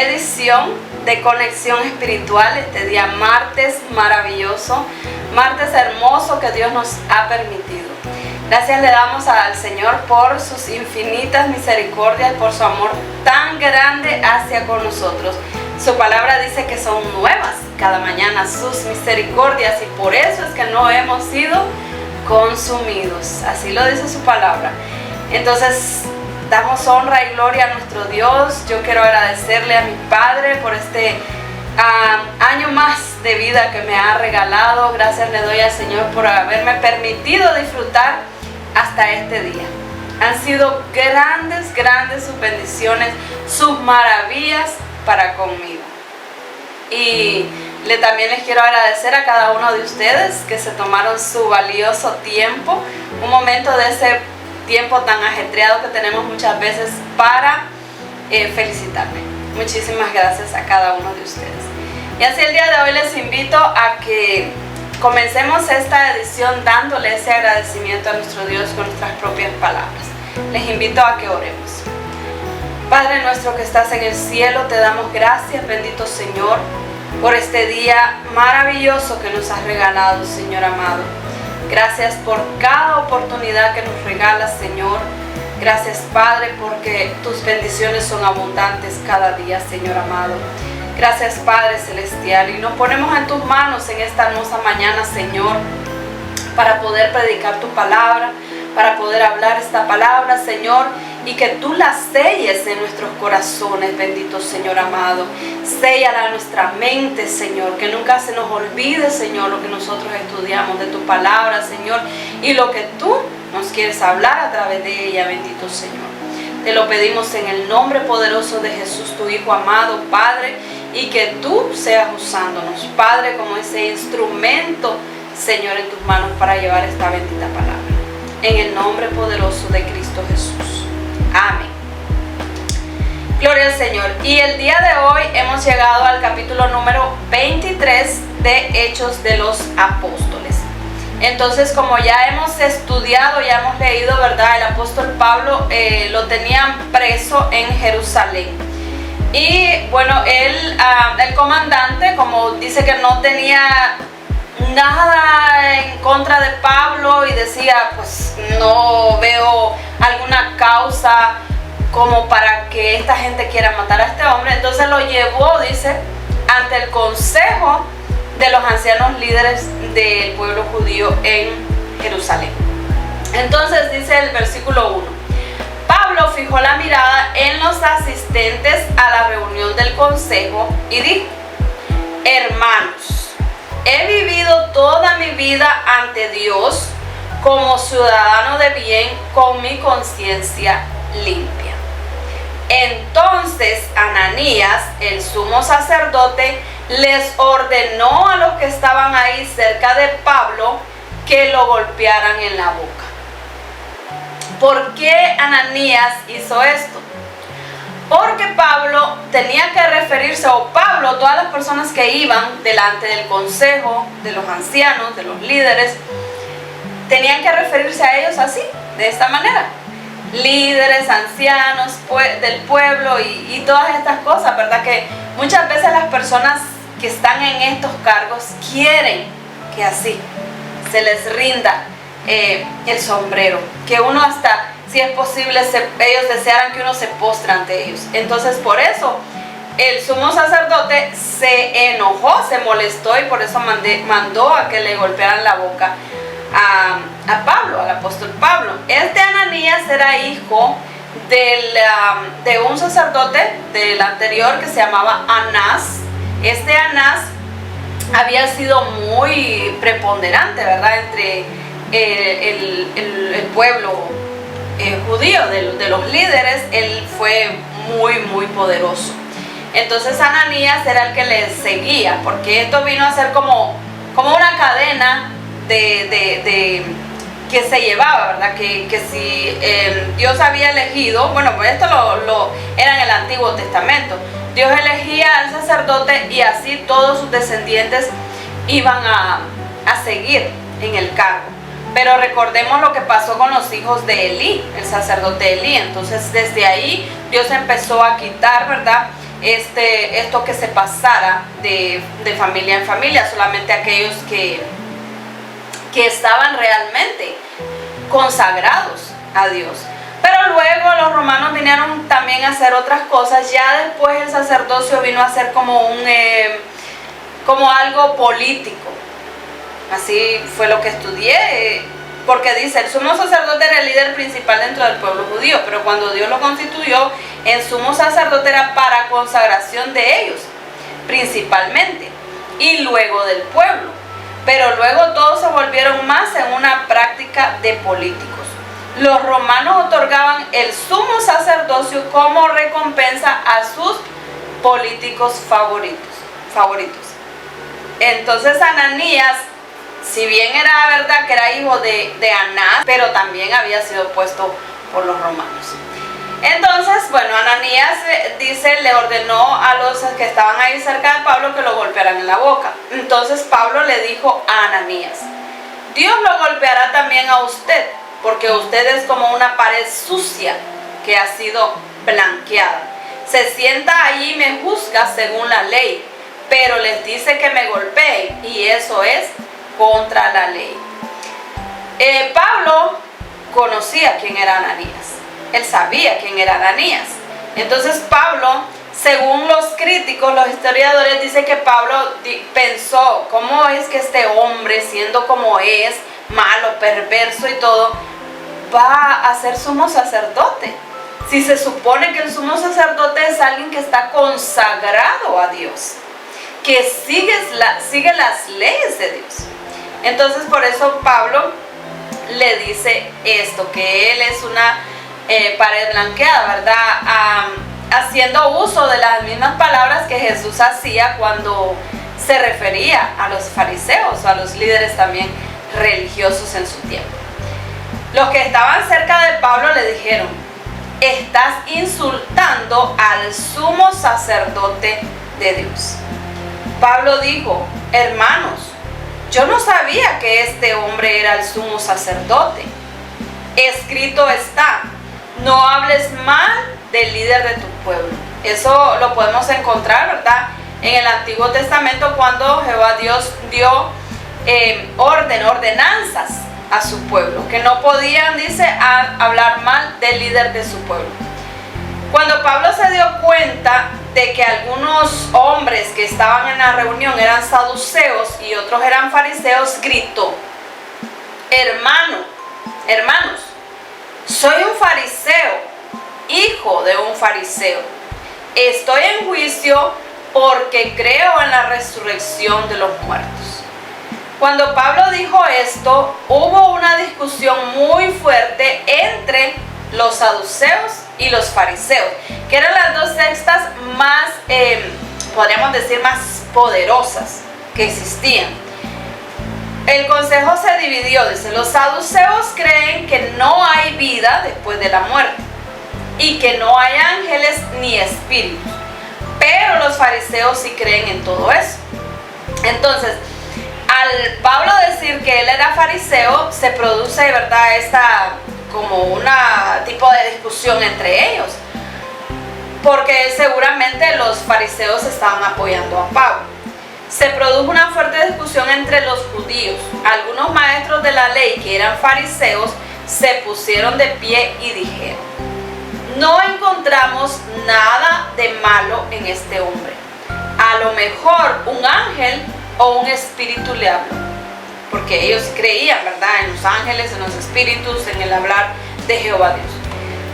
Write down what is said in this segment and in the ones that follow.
edición de Conexión Espiritual, este día martes maravilloso, martes hermoso que Dios nos ha permitido. Gracias le damos al Señor por sus infinitas misericordias, por su amor tan grande hacia con nosotros. Su palabra dice que son nuevas cada mañana sus misericordias y por eso es que no hemos sido consumidos. Así lo dice su palabra. Entonces, damos honra y gloria a nuestro Dios. Yo quiero agradecerle a mi Padre por este año más de vida que me ha regalado. Gracias le doy al Señor por haberme permitido disfrutar hasta este día. Han sido grandes sus bendiciones, sus maravillas para conmigo. Y también les quiero agradecer a cada uno de ustedes que se tomaron su valioso tiempo, un momento de ese tiempo tan ajetreado que tenemos muchas veces para felicitarme. Muchísimas gracias a cada uno de ustedes. Y así el día de hoy les invito a que comencemos esta edición dándole ese agradecimiento a nuestro Dios con nuestras propias palabras. Les invito a que oremos. Padre nuestro que estás en el cielo, te damos gracias, bendito Señor, por este día maravilloso que nos has regalado, Señor amado. Gracias por cada oportunidad que nos regalas, Señor. Gracias, Padre, porque tus bendiciones son abundantes cada día, Señor amado. Gracias, Padre Celestial. Y nos ponemos en tus manos en esta hermosa mañana, Señor, para poder predicar tu palabra, para poder hablar esta palabra, Señor, y que tú la selles en nuestros corazones, bendito Señor amado. Séllala en nuestra mente, Señor, que nunca se nos olvide, Señor, lo que nosotros estudiamos de tu palabra, Señor, y lo que tú nos quieres hablar a través de ella, bendito Señor. Te lo pedimos en el nombre poderoso de Jesús, tu Hijo amado, Padre, y que tú seas usándonos, Padre, como ese instrumento, Señor, en tus manos para llevar esta bendita palabra. En el nombre poderoso de Cristo Jesús. Amén. Gloria al Señor. Y el día de hoy hemos llegado al capítulo número 23 de Hechos de los Apóstoles. Entonces, como ya hemos estudiado, ya hemos leído, ¿verdad? El apóstol Pablo lo tenían preso en Jerusalén. Y bueno, él, el comandante, como dice que no tenía nada en contra de Pablo y decía, pues no veo alguna causa como para que esta gente quiera matar a este hombre, entonces lo llevó, dice, ante el consejo de los ancianos líderes del pueblo judío en Jerusalén. Entonces dice el versículo 1: Pablo fijó la mirada en los asistentes a la reunión del consejo y dijo: hermanos, he vivido toda mi vida ante Dios como ciudadano de bien, con mi conciencia limpia. Entonces Ananías, el sumo sacerdote, les ordenó a los que estaban ahí cerca de Pablo que lo golpearan en la boca. ¿Por qué Ananías hizo esto? Porque Pablo tenía que referirse, o Pablo, todas las personas que iban delante del consejo, de los ancianos, de los líderes, tenían que referirse a ellos así, de esta manera. Líderes, ancianos del pueblo y todas estas cosas, ¿verdad? Que muchas veces las personas que están en estos cargos quieren que así se les rinda el sombrero, que uno hasta, si es posible, ellos desearan que uno se postre ante ellos. Entonces, por eso el sumo sacerdote se enojó, se molestó y por eso mandó a que le golpearan la boca a Pablo, al apóstol Pablo. Este Ananías era hijo de un sacerdote del anterior que se llamaba Anás. Este Anás había sido muy preponderante, ¿verdad?, entre el pueblo judío, de los líderes. Él fue muy poderoso. Entonces Ananías era el que le seguía, porque esto vino a ser como una cadena que se llevaba, ¿verdad? Que si Dios había elegido, bueno, pues esto era en el Antiguo Testamento. Dios elegía al sacerdote y así todos sus descendientes iban a seguir en el cargo. Pero recordemos lo que pasó con los hijos de Elí, el sacerdote Elí. Entonces desde ahí Dios empezó a quitar, ¿verdad?, esto que se pasara de familia en familia, solamente aquellos que estaban realmente consagrados a Dios. Pero luego los romanos vinieron también a hacer otras cosas. Ya después el sacerdocio vino a ser como algo político. Así fue lo que estudié, porque dice, el sumo sacerdote era el líder principal dentro del pueblo judío, pero cuando Dios lo constituyó, el sumo sacerdote era para consagración de ellos, principalmente, y luego del pueblo. Pero luego todos se volvieron más en una práctica de políticos. Los romanos otorgaban el sumo sacerdocio como recompensa a sus políticos favoritos. Entonces Ananías, si bien era verdad que era hijo de Anás, pero también había sido puesto por los romanos. Entonces, bueno, Ananías le ordenó a los que estaban ahí cerca de Pablo que lo golpearan en la boca. Entonces Pablo le dijo a Ananías, Dios lo golpeará también a usted, porque usted es como una pared sucia que ha sido blanqueada. Se sienta allí y me juzga según la ley, pero les dice que me golpeen, y eso es contra la ley. Pablo conocía quién era Ananías. Él sabía quién era Ananías. Entonces Pablo, según los críticos, los historiadores, dice que Pablo pensó, ¿cómo es que este hombre, siendo como es, malo, perverso y todo, va a ser sumo sacerdote? Si se supone que el sumo sacerdote es alguien que está consagrado a Dios, que sigue las leyes de Dios. Entonces por eso Pablo le dice esto, que él es una pared blanqueada, ¿verdad? Haciendo uso de las mismas palabras que Jesús hacía cuando se refería a los fariseos o a los líderes también religiosos en su tiempo. Los que estaban cerca de Pablo le dijeron, estás insultando al sumo sacerdote de Dios. Pablo dijo, hermanos, yo no sabía que este hombre era el sumo sacerdote. Escrito está, no hables mal del líder de tu pueblo. Eso lo podemos encontrar, ¿verdad?, en el Antiguo Testamento, cuando Jehová Dios dio ordenanzas a su pueblo, que no podían, dice, hablar mal del líder de su pueblo. Cuando Pablo se dio cuenta de que algunos hombres que estaban en la reunión eran saduceos y otros eran fariseos, gritó, hermanos, soy un fariseo, hijo de un fariseo. Estoy en juicio porque creo en la resurrección de los muertos. Cuando Pablo dijo esto, hubo una discusión muy fuerte entre los saduceos y los fariseos, que eran las dos sectas más, podríamos decir, más poderosas que existían. El consejo se dividió, dice, los saduceos creen que no hay vida después de la muerte y que no hay ángeles ni espíritus, pero los fariseos sí creen en todo eso. Entonces, al Pablo decir que él era fariseo, se produce, ¿verdad?, como una tipo de discusión entre ellos, porque seguramente los fariseos estaban apoyando a Pablo. Se produjo una fuerte discusión entre los judíos. Algunos maestros de la ley que eran fariseos se pusieron de pie y dijeron, no encontramos nada de malo en este hombre. A lo mejor un ángel o un espíritu le habló. Porque ellos creían, ¿verdad?, en los ángeles, en los espíritus, en el hablar de Jehová Dios.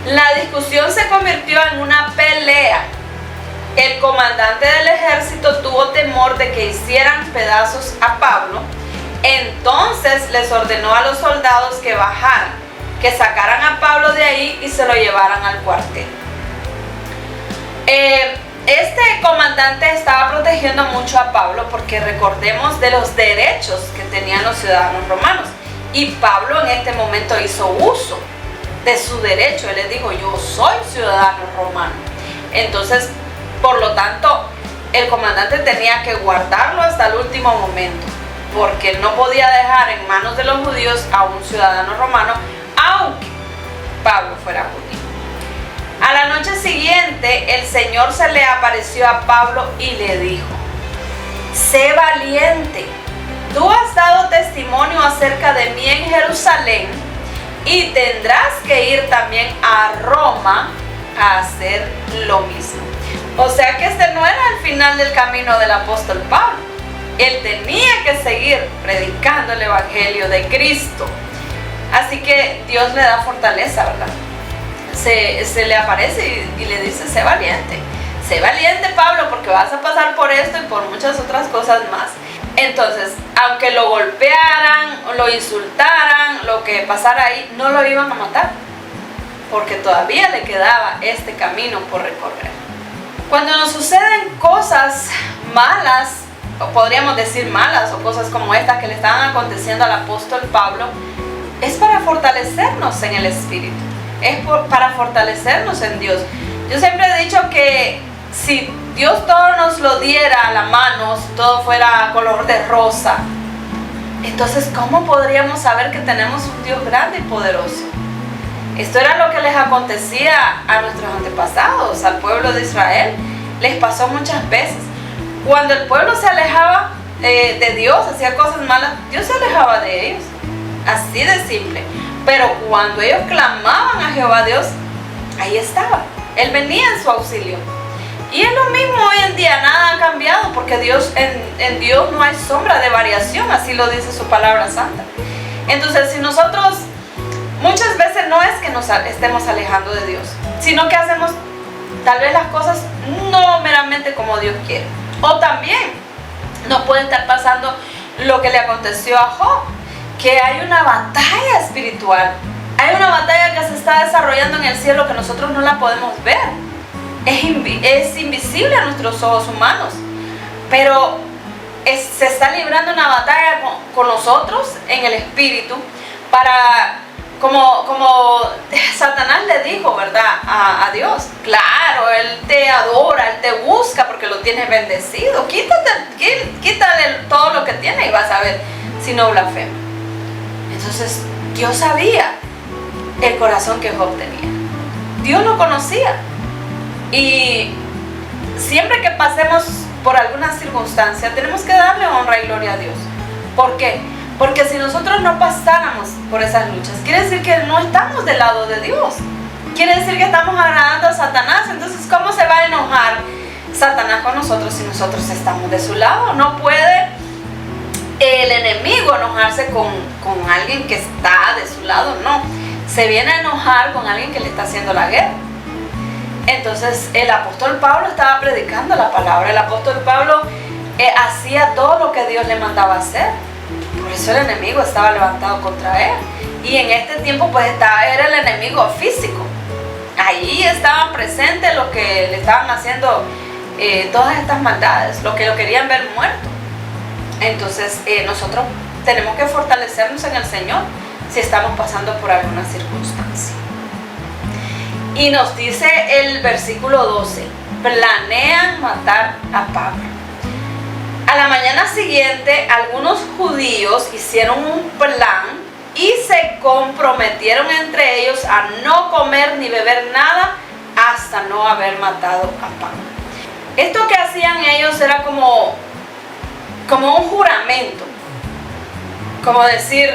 La discusión se convirtió en una pelea. El comandante del ejército tuvo temor de que hicieran pedazos a Pablo. Entonces les ordenó a los soldados que bajaran, que sacaran a Pablo de ahí y se lo llevaran al cuartel. Este comandante estaba protegiendo mucho a Pablo, porque recordemos de los derechos que tenían los ciudadanos romanos. Y Pablo en este momento hizo uso de su derecho. Él les dijo, yo soy ciudadano romano. Entonces, por lo tanto, el comandante tenía que guardarlo hasta el último momento, porque no podía dejar en manos de los judíos a un ciudadano romano, aunque Pablo fuera judío. A la noche siguiente el Señor se le apareció a Pablo y le dijo: sé valiente, tú has dado testimonio acerca de mí en Jerusalén y tendrás que ir también a Roma a hacer lo mismo. O sea que este no era el final del camino del apóstol Pablo. Él tenía que seguir predicando el evangelio de Cristo. Así que Dios le da fortaleza, ¿verdad? Se le aparece y le dice: sé valiente Pablo, porque vas a pasar por esto y por muchas otras cosas más. Entonces, aunque lo golpearan, lo insultaran, lo que pasara ahí, no lo iban a matar, porque todavía le quedaba este camino por recorrer. Cuando nos suceden cosas malas, o podríamos decir malas, o cosas como estas que le estaban aconteciendo al apóstol Pablo, es para fortalecernos en el Espíritu, para fortalecernos en Dios. Yo siempre he dicho que si Dios todo nos lo diera a la mano, si todo fuera color de rosa, entonces ¿cómo podríamos saber que tenemos un Dios grande y poderoso? Esto era lo que les acontecía a nuestros antepasados, al pueblo de Israel. Les pasó muchas veces. Cuando el pueblo se alejaba de Dios, hacía cosas malas, Dios se alejaba de ellos. Así de simple. Pero cuando ellos clamaban a Jehová Dios, ahí estaba. Él venía en su auxilio. Y es lo mismo hoy en día, nada ha cambiado, porque en Dios no hay sombra de variación, así lo dice su palabra santa. Entonces, si nosotros muchas veces no es que nos estemos alejando de Dios, sino que hacemos tal vez las cosas no meramente como Dios quiere. O también nos puede estar pasando lo que le aconteció a Job, que hay una batalla espiritual, hay una batalla que se está desarrollando en el cielo que nosotros no la podemos ver. Es invisible a nuestros ojos humanos, pero se está librando una batalla con nosotros en el espíritu para, como Satanás le dijo, ¿verdad? A Dios, claro, Él te adora, Él te busca porque lo tienes bendecido. Quítale todo lo que tiene y vas a ver si no blasfema. Entonces Dios sabía el corazón que Job tenía. Dios lo conocía. Y siempre que pasemos por alguna circunstancia, tenemos que darle honra y gloria a Dios. ¿Por qué? Porque si nosotros no pasáramos por esas luchas, quiere decir que no estamos del lado de Dios. Quiere decir que estamos agradando a Satanás. Entonces, ¿cómo se va a enojar Satanás con nosotros si nosotros estamos de su lado? No puede el enemigo enojarse con alguien que está de su lado, no. Se viene a enojar con alguien que le está haciendo la guerra. Entonces el apóstol Pablo estaba predicando la palabra. El apóstol Pablo hacía todo lo que Dios le mandaba hacer. Por eso el enemigo estaba levantado contra él. Y en este tiempo pues era el enemigo físico. Ahí estaban presentes los que le estaban haciendo todas estas maldades, los que lo querían ver muerto. Entonces nosotros tenemos que fortalecernos en el Señor si estamos pasando por alguna circunstancia. Y nos dice el versículo 12, planean matar a Pablo. A la mañana siguiente, algunos judíos hicieron un plan y se comprometieron entre ellos a no comer ni beber nada hasta no haber matado a Pablo. Esto que hacían ellos era como un juramento. Como decir,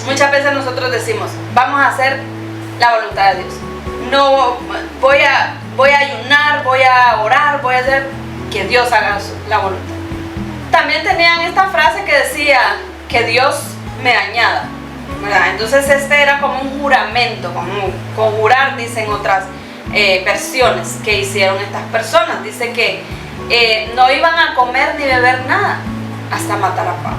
muchas veces nosotros decimos, vamos a hacer la voluntad de Dios. No, voy a ayunar, voy a orar, voy a hacer que Dios haga la voluntad. También tenían esta frase que decía que Dios me añada, ¿verdad? Entonces este era como un juramento, como conjurar, dicen otras versiones que hicieron estas personas. Dice que no iban a comer ni beber nada hasta matar a Pablo.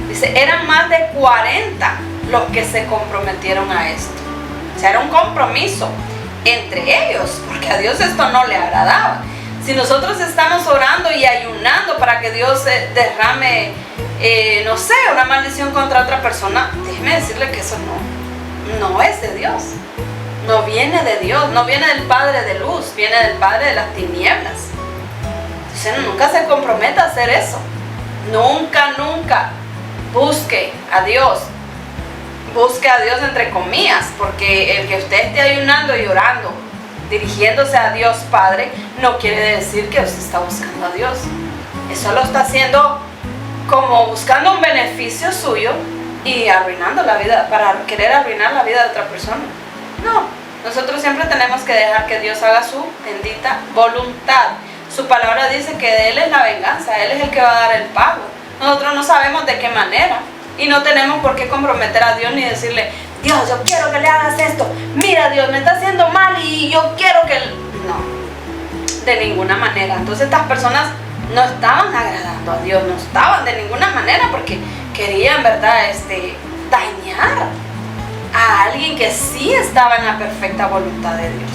Dice, eran más de 40 los que se comprometieron a esto. O sea, era un compromiso entre ellos, porque a Dios esto no le agradaba. Si nosotros estamos orando y ayunando para que Dios derrame, no sé, una maldición contra otra persona, déjeme decirle que eso no es de Dios. No viene de Dios, no viene del Padre de luz, viene del Padre de las tinieblas. Entonces nunca se comprometa a hacer eso. Nunca busque a Dios. Busque a Dios entre comillas, porque el que usted esté ayunando y orando dirigiéndose a Dios Padre, no quiere decir que usted está buscando a Dios. Eso lo está haciendo como buscando un beneficio suyo y arruinando la vida, para querer arruinar la vida de otra persona. No, nosotros siempre tenemos que dejar que Dios haga su bendita voluntad. Su palabra dice que de Él es la venganza, Él es el que va a dar el pago. Nosotros no sabemos de qué manera y no tenemos por qué comprometer a Dios ni decirle: Dios, yo quiero que le hagas esto. Mira, Dios, me está haciendo mal y yo quiero que... No, de ninguna manera. Entonces estas personas no estaban agradando a Dios, no estaban de ninguna manera, porque querían, ¿verdad?, dañar a alguien que sí estaba en la perfecta voluntad de Dios.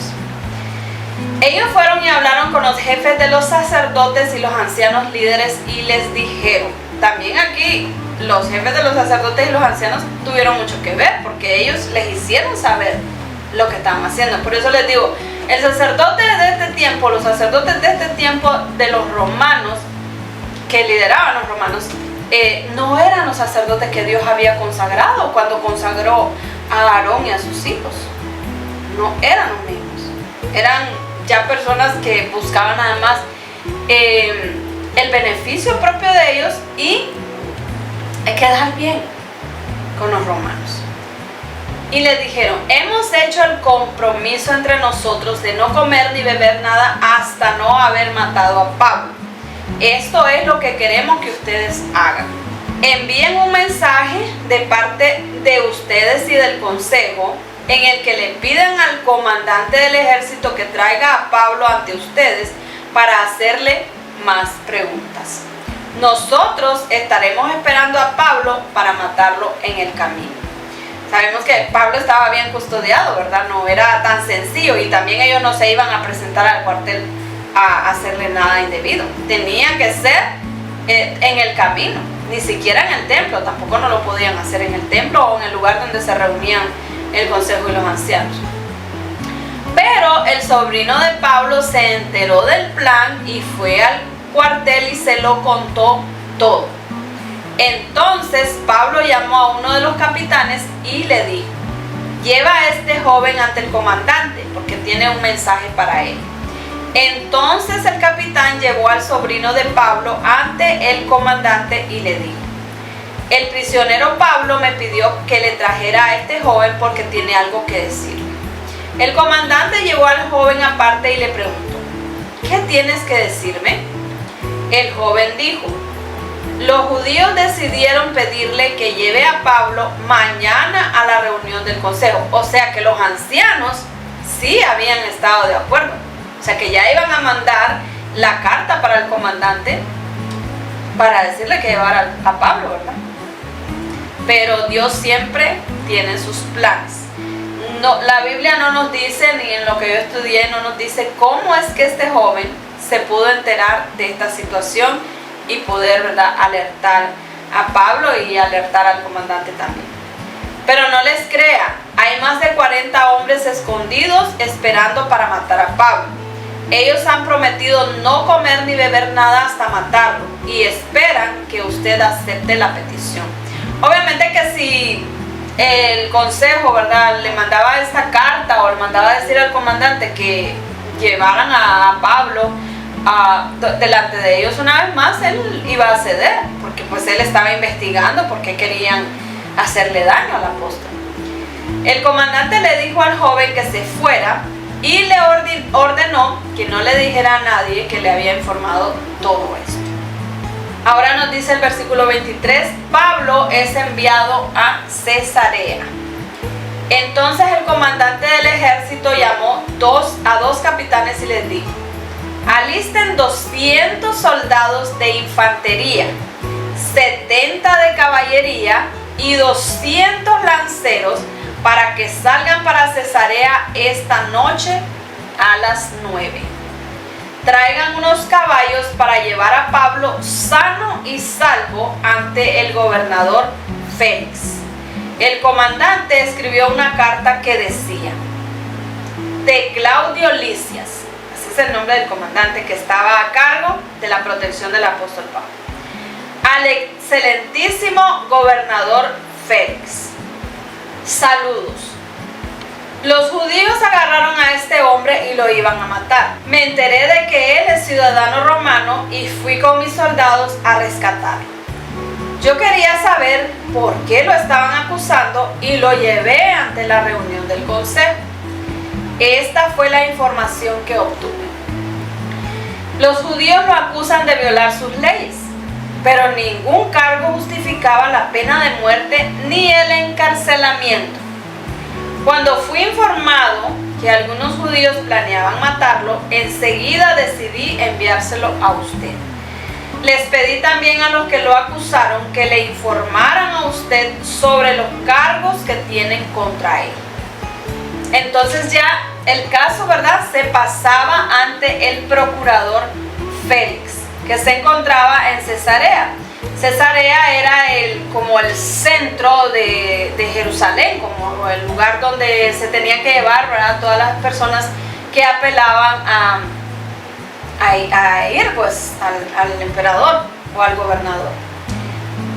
Ellos fueron y hablaron con los jefes de los sacerdotes y los ancianos líderes y les dijeron. También aquí los jefes de los sacerdotes y los ancianos tuvieron mucho que ver, porque ellos les hicieron saber lo que estaban haciendo. Por eso les digo, el sacerdote de este tiempo, los sacerdotes de este tiempo de los romanos, que lideraban los romanos, no eran los sacerdotes que Dios había consagrado cuando consagró a Aarón y a sus hijos. No eran los mismos. Eran ya personas que buscaban nada más el beneficio propio de ellos y quedar bien con los romanos. Y les dijeron: hemos hecho el compromiso entre nosotros de no comer ni beber nada hasta no haber matado a Pablo. Esto es lo que queremos que ustedes hagan. Envíen un mensaje de parte de ustedes y del consejo en el que le pidan al comandante del ejército que traiga a Pablo ante ustedes para hacerle más preguntas. Nosotros estaremos esperando a Pablo para matarlo en el camino. Sabemos que Pablo estaba bien custodiado, ¿verdad? No era tan sencillo, y también ellos no se iban a presentar al cuartel a hacerle nada indebido. Tenía que ser en el camino, ni siquiera en el templo. Tampoco no lo podían hacer en el templo o en el lugar donde se reunían el consejo y los ancianos. Pero el sobrino de Pablo se enteró del plan y fue al cuartel y se lo contó todo. Entonces Pablo llamó a uno de los capitanes y le dijo: lleva a este joven ante el comandante, porque tiene un mensaje para él. Entonces el capitán llevó al sobrino de Pablo ante el comandante y le dijo: el prisionero Pablo me pidió que le trajera a este joven porque tiene algo que decirle. El comandante llevó al joven aparte y le preguntó: ¿qué tienes que decirme? El joven dijo: los judíos decidieron pedirle que lleve a Pablo mañana a la reunión del consejo. O sea que los ancianos sí habían estado de acuerdo. O sea que ya iban a mandar la carta para el comandante para decirle que llevara a Pablo, ¿verdad? Pero Dios siempre tiene sus planes. No, la Biblia no nos dice, ni en lo que yo estudié, no nos dice cómo es que este joven se pudo enterar de esta situación y poder, ¿verdad?, alertar a Pablo y alertar al comandante también. Pero no les crea, hay más de 40 hombres escondidos esperando para matar a Pablo. Ellos han prometido no comer ni beber nada hasta matarlo y esperan que usted acepte la petición. Obviamente que si el consejo, ¿verdad?, le mandaba esta carta o le mandaba a decir al comandante que llevaran a Pablo delante de ellos una vez más, él iba a ceder, porque pues él estaba investigando por qué querían hacerle daño al apóstol. El comandante le dijo al joven que se fuera y le ordenó que no le dijera a nadie que le había informado todo esto. Ahora nos dice el versículo 23, Pablo es enviado a Cesarea. Entonces el comandante del ejército llamó a dos capitanes y les dijo: alisten 200 soldados de infantería, 70 de caballería y 200 lanceros para que salgan para Cesarea esta noche a las 9. Traigan unos caballos para llevar a Pablo sano y salvo ante el gobernador Félix. El comandante escribió una carta que decía: de Claudio Lisias, ese es el nombre del comandante que estaba a cargo de la protección del apóstol Pablo, al excelentísimo gobernador Félix. Saludos. Los judíos agarraron a este hombre y lo iban a matar. Me enteré de que él es ciudadano romano y fui con mis soldados a rescatarlo. Yo quería saber por qué lo estaban acusando y lo llevé ante la reunión del consejo. Esta fue la información que obtuve. Los judíos lo acusan de violar sus leyes, pero ningún cargo justificaba la pena de muerte ni el encarcelamiento. Cuando fui informado que algunos judíos planeaban matarlo, enseguida decidí enviárselo a usted. Les pedí también a los que lo acusaron que le informaran a usted sobre los cargos que tienen contra él. Entonces ya el caso, ¿verdad?, se pasaba ante el procurador Félix, que se encontraba en Cesarea. Cesarea era como el centro de Jerusalén, como el lugar donde se tenía que llevar, ¿verdad?, todas las personas que apelaban a ir pues al emperador o al gobernador.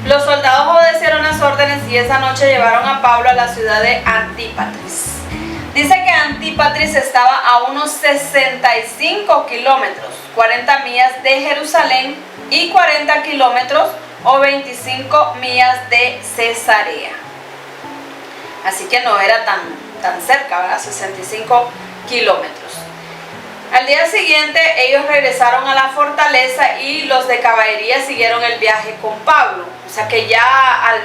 Los soldados obedecieron las órdenes y esa noche llevaron a Pablo a la ciudad de Antípatris. Dice que Antípatris estaba a unos 65 kilómetros, 40 millas de Jerusalén y 40 kilómetros o 25 millas de Cesarea. Así que no era tan cerca, ¿verdad? 65 kilómetros. Al día siguiente ellos regresaron a la fortaleza y los de caballería siguieron el viaje con Pablo. O sea que ya al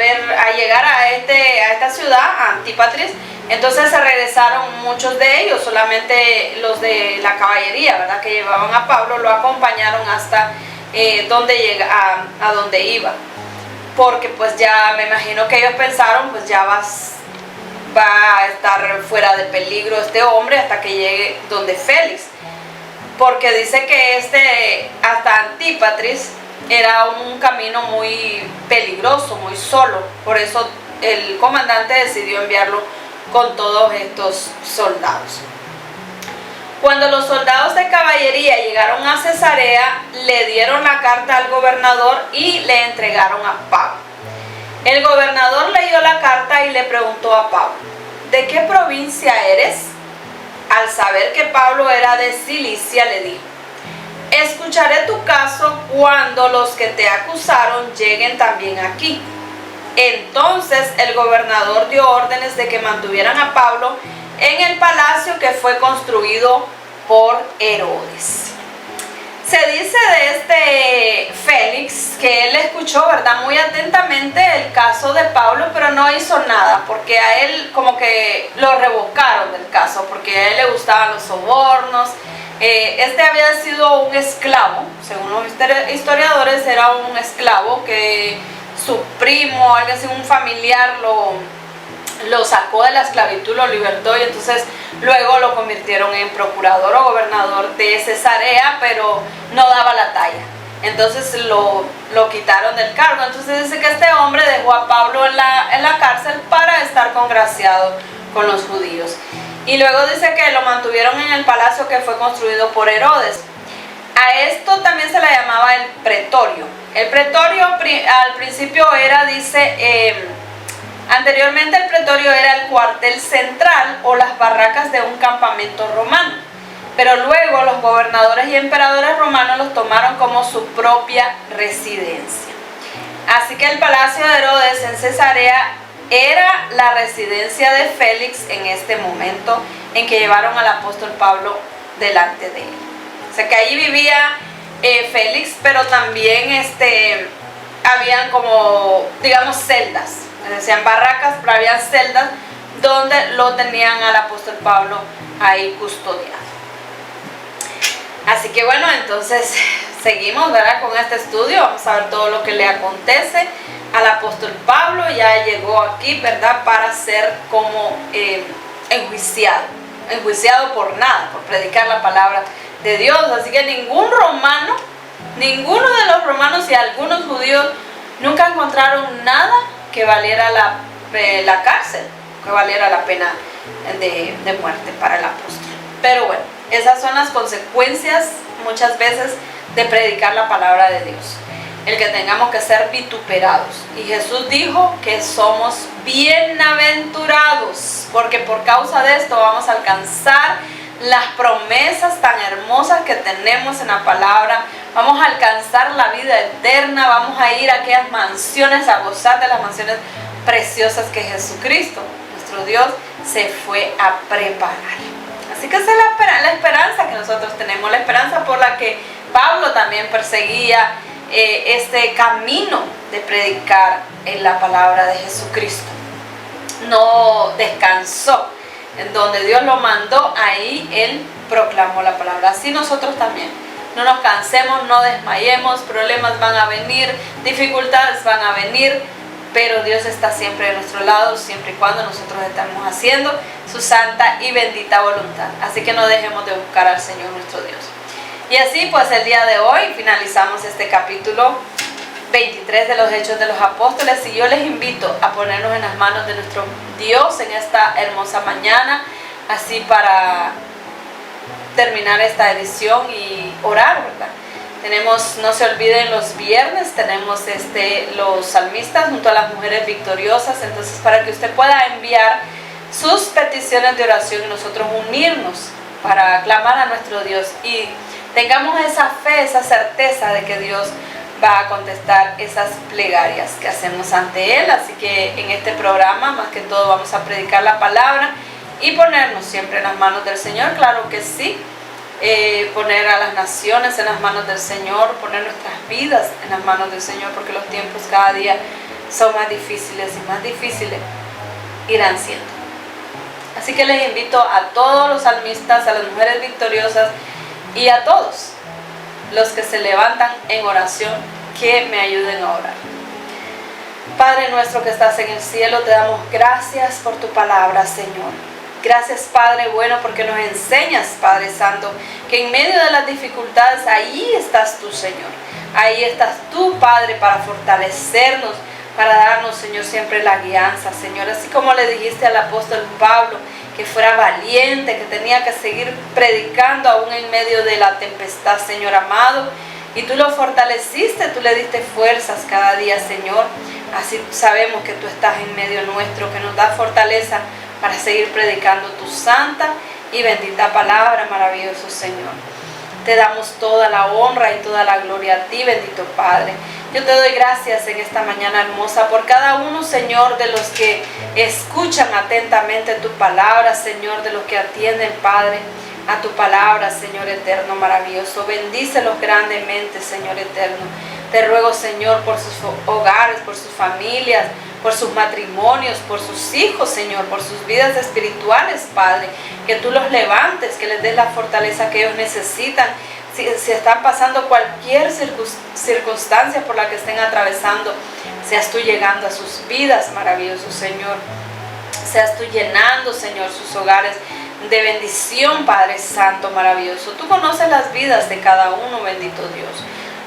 llegar a esta ciudad, a Antípatris, entonces se regresaron muchos de ellos, solamente los de la caballería, ¿verdad?, que llevaban a Pablo, lo acompañaron hasta a donde iba. Porque pues ya me imagino que ellos pensaron, pues ya va a estar fuera de peligro este hombre hasta que llegue donde Félix. Porque dice que hasta Antípatris era un camino muy peligroso, muy solo. Por eso el comandante decidió enviarlo con todos estos soldados. Cuando los soldados de caballería llegaron a Cesarea, le dieron la carta al gobernador y le entregaron a Pablo. El gobernador leyó la carta y le preguntó a Pablo: ¿de qué provincia eres? Al saber que Pablo era de Cilicia, le dijo: escucharé tu caso cuando los que te acusaron lleguen también aquí. Entonces el gobernador dio órdenes de que mantuvieran a Pablo en el palacio que fue construido por Herodes. Se dice de este Félix que él escuchó, ¿verdad?, muy atentamente el caso de Pablo, pero no hizo nada, porque a él como que lo revocaron del caso, porque a él le gustaban los sobornos. Este había sido un esclavo, según los historiadores era un esclavo que su primo, algo así, un familiar lo sacó de la esclavitud, lo libertó y entonces luego lo convirtieron en procurador o gobernador de Cesarea, pero no daba la talla. Entonces lo quitaron del cargo. Entonces dice que este hombre dejó a Pablo en la cárcel para estar congraciado con los judíos. Y luego dice que lo mantuvieron en el palacio que fue construido por Herodes. A esto también se le llamaba el pretorio. El pretorio al principio era, anteriormente el pretorio era el cuartel central o las barracas de un campamento romano, pero luego los gobernadores y emperadores romanos los tomaron como su propia residencia. Así que el palacio de Herodes en Cesarea era la residencia de Félix en este momento en que llevaron al apóstol Pablo delante de él. O sea que allí vivía Félix, pero también habían como, digamos, celdas. Decían barracas, pero había celdas donde lo tenían al apóstol Pablo ahí custodiado. Así que bueno, entonces seguimos, ¿verdad?, con este estudio. Vamos a ver todo lo que le acontece al apóstol Pablo. Ya llegó aquí, ¿verdad?, para ser como enjuiciado por nada, por predicar la palabra de Dios. Así que ninguno de los romanos y algunos judíos nunca encontraron nada que valiera la cárcel, que valiera la pena de muerte para el apóstol. Pero bueno, esas son las consecuencias muchas veces de predicar la palabra de Dios. el que tengamos que ser vituperados. Y Jesús dijo que somos bienaventurados, porque por causa de esto vamos a alcanzar las promesas tan hermosas que tenemos en la palabra. Vamos a alcanzar la vida eterna, vamos a ir a aquellas mansiones, a gozar de las mansiones preciosas que Jesucristo, nuestro Dios, se fue a preparar. Así que esa es la esperanza que nosotros tenemos, la esperanza por la que Pablo también perseguía este camino de predicar en la palabra de Jesucristo. No descansó. En donde Dios lo mandó, ahí Él proclamó la palabra. Así nosotros también. No nos cansemos, no desmayemos, problemas van a venir, dificultades van a venir, pero Dios está siempre de nuestro lado, siempre y cuando nosotros estamos haciendo su santa y bendita voluntad. Así que no dejemos de buscar al Señor nuestro Dios. Y así pues el día de hoy finalizamos este capítulo 23 de los Hechos de los Apóstoles, y yo les invito a ponernos en las manos de nuestro Dios en esta hermosa mañana, así para terminar esta edición y orar, ¿verdad? Tenemos, no se olviden, los viernes tenemos los salmistas junto a las mujeres victoriosas, entonces para que usted pueda enviar sus peticiones de oración y nosotros unirnos para clamar a nuestro Dios y tengamos esa fe, esa certeza de que Dios va a contestar esas plegarias que hacemos ante Él. Así que en este programa, más que todo, vamos a predicar la palabra y ponernos siempre en las manos del Señor, claro que sí. Poner a las naciones en las manos del Señor, poner nuestras vidas en las manos del Señor, porque los tiempos cada día son más difíciles y más difíciles irán siendo. Así que les invito a todos los salmistas, a las mujeres victoriosas y a todos los que se levantan en oración, que me ayuden a orar. Padre nuestro que estás en el cielo, te damos gracias por tu palabra, Señor. Gracias, Padre bueno, porque nos enseñas, Padre Santo, que en medio de las dificultades, ahí estás tú, Señor. Ahí estás tú, Padre, para fortalecernos, para darnos, Señor, siempre la guianza, Señor. Así como le dijiste al apóstol Pablo, que fuera valiente, que tenía que seguir predicando aún en medio de la tempestad, Señor amado. Y tú lo fortaleciste, tú le diste fuerzas cada día, Señor. Así sabemos que tú estás en medio nuestro, que nos da fortaleza para seguir predicando tu santa y bendita palabra, maravilloso Señor. Te damos toda la honra y toda la gloria a ti, bendito Padre. Yo te doy gracias en esta mañana hermosa por cada uno, Señor, de los que escuchan atentamente tu palabra, Señor, de los que atienden, Padre, a tu palabra, Señor eterno, maravilloso. Bendícelos grandemente, Señor eterno. Te ruego, Señor, por sus hogares, por sus familias, por sus matrimonios, por sus hijos, Señor, por sus vidas espirituales, Padre. Que tú los levantes, que les des la fortaleza que ellos necesitan. Si están pasando cualquier circunstancia por la que estén atravesando, seas tú llegando a sus vidas, maravilloso Señor. Seas tú llenando, Señor, sus hogares de bendición, Padre Santo, maravilloso. Tú conoces las vidas de cada uno, bendito Dios.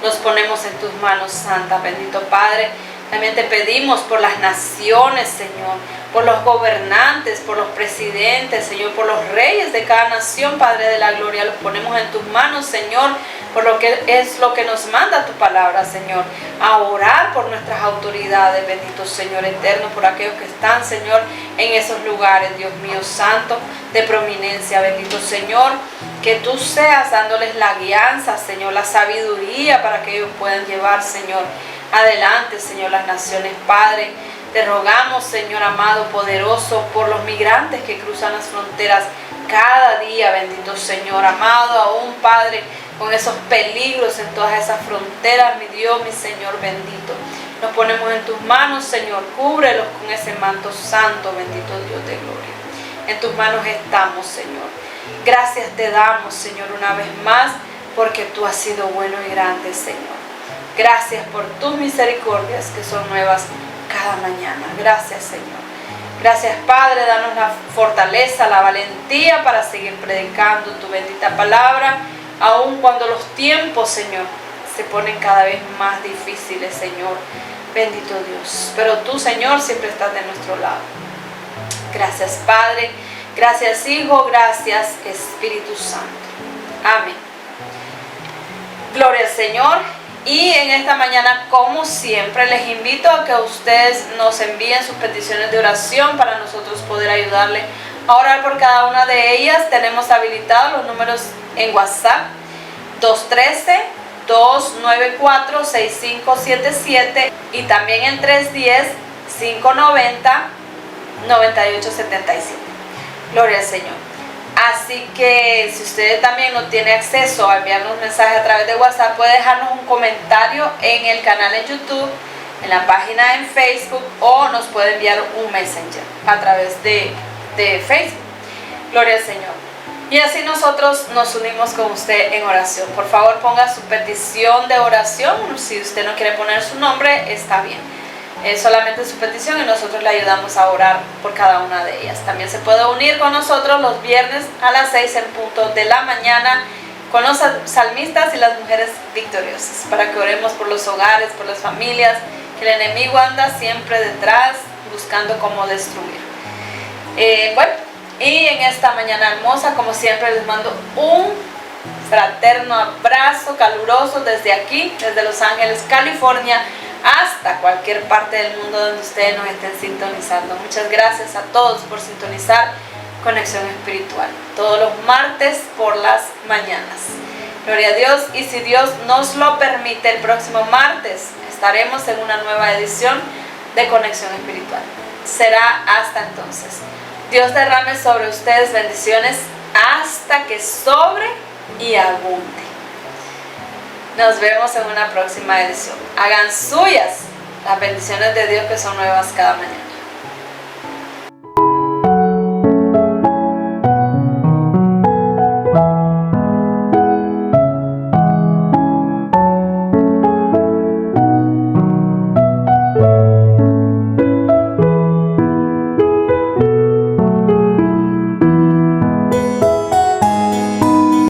Los ponemos en tus manos, Santa, bendito Padre. También te pedimos por las naciones, Señor, por los gobernantes, por los presidentes, Señor, por los reyes de cada nación, Padre de la gloria. Los ponemos en tus manos, Señor, por lo que es lo que nos manda tu palabra, Señor, a orar por nuestras autoridades, bendito Señor eterno, por aquellos que están, Señor, en esos lugares, Dios mío santo, de prominencia, bendito Señor, que tú seas dándoles la guianza, Señor, la sabiduría para que ellos puedan llevar, Señor, adelante, Señor, las naciones, Padre. Te rogamos, Señor amado, poderoso, por los migrantes que cruzan las fronteras cada día, bendito Señor amado, aún, Padre, con esos peligros en todas esas fronteras, mi Dios, mi Señor bendito. Nos ponemos en tus manos, Señor, cúbrelos con ese manto santo, bendito Dios de gloria. En tus manos estamos, Señor. Gracias te damos, Señor, una vez más, porque tú has sido bueno y grande, Señor. Gracias por tus misericordias que son nuevas cada mañana. Gracias, Señor. Gracias, Padre. Danos la fortaleza, la valentía para seguir predicando tu bendita palabra, aun cuando los tiempos, Señor, se ponen cada vez más difíciles, Señor. Bendito Dios. Pero tú, Señor, siempre estás de nuestro lado. Gracias, Padre. Gracias, Hijo. Gracias, Espíritu Santo. Amén. Gloria al Señor. Y en esta mañana, como siempre, les invito a que ustedes nos envíen sus peticiones de oración para nosotros poder ayudarle a orar por cada una de ellas. Tenemos habilitados los números en WhatsApp 213-294-6577 y también en 310-590-9877. Gloria al Señor. Así que si usted también no tiene acceso a enviarnos mensajes a través de WhatsApp, puede dejarnos un comentario en el canal en YouTube, en la página en Facebook, o nos puede enviar un Messenger a través de Facebook. Gloria al Señor. Y así nosotros nos unimos con usted en oración. Por favor, ponga su petición de oración. Si usted no quiere poner su nombre, está bien. Es solamente su petición y nosotros le ayudamos a orar por cada una de ellas. También se puede unir con nosotros los viernes a las 6 en punto de la mañana con los salmistas y las mujeres victoriosas, para que oremos por los hogares, por las familias, que el enemigo anda siempre detrás buscando cómo destruir. Y en esta mañana hermosa, como siempre, les mando un fraterno abrazo caluroso desde aquí, desde Los Ángeles, California, hasta cualquier parte del mundo donde ustedes nos estén sintonizando. Muchas gracias a todos por sintonizar Conexión Espiritual todos los martes por las mañanas. Gloria a Dios. Y si Dios nos lo permite, el próximo martes estaremos en una nueva edición de Conexión Espiritual. Será hasta entonces. Dios derrame sobre ustedes bendiciones hasta que sobre y abunde. Nos vemos en una próxima edición. Hagan suyas las bendiciones de Dios que son nuevas cada mañana.